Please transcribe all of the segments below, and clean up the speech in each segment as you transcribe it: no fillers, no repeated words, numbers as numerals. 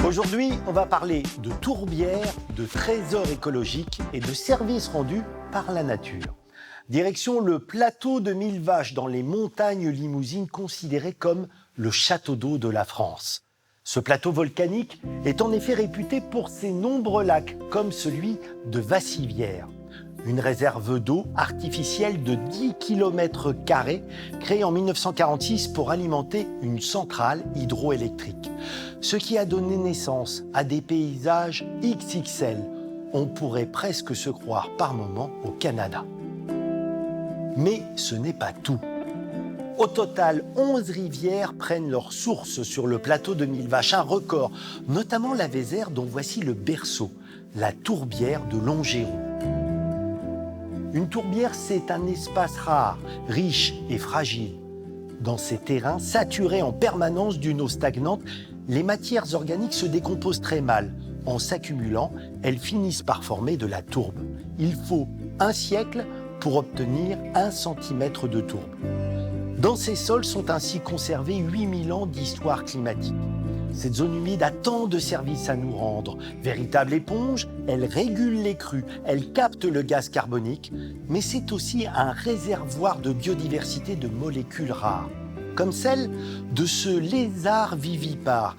Aujourd'hui, on va parler de tourbières, de trésors écologiques et de services rendus par la nature. Direction le plateau de Mille Vaches dans les montagnes limousines, considéré comme le château d'eau de la France. Ce plateau volcanique est en effet réputé pour ses nombreux lacs, comme celui de Vassivière. Une réserve d'eau artificielle de 10 km² créée en 1946 pour alimenter une centrale hydroélectrique. Ce qui a donné naissance à des paysages XXL. On pourrait presque se croire par moments au Canada. Mais ce n'est pas tout. Au total, 11 rivières prennent leur source sur le plateau de Mille Vaches, un record, notamment la Vézère dont voici le berceau, la tourbière de Longeron. Une tourbière, c'est un espace rare, riche et fragile. Dans ces terrains, saturés en permanence d'une eau stagnante, les matières organiques se décomposent très mal. En s'accumulant, elles finissent par former de la tourbe. Il faut un siècle pour obtenir 1 cm de tourbe. Dans ces sols sont ainsi conservés 8000 ans d'histoire climatique. Cette zone humide a tant de services à nous rendre. Véritable éponge, elle régule les crues, elle capte le gaz carbonique, mais c'est aussi un réservoir de biodiversité de molécules rares, comme celle de ce lézard vivipare,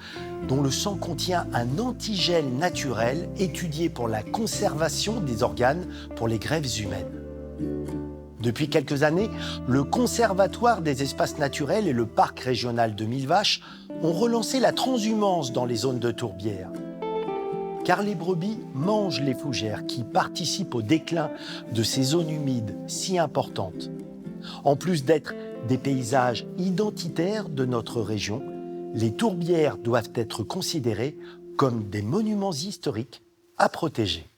dont le sang contient un antigel naturel étudié pour la conservation des organes pour les greffes humaines. Depuis quelques années, le Conservatoire des espaces naturels et le Parc régional de Mille Vaches ont relancé la transhumance dans les zones de tourbières. Car les brebis mangent les fougères qui participent au déclin de ces zones humides si importantes. En plus d'être des paysages identitaires de notre région, les tourbières doivent être considérées comme des monuments historiques à protéger.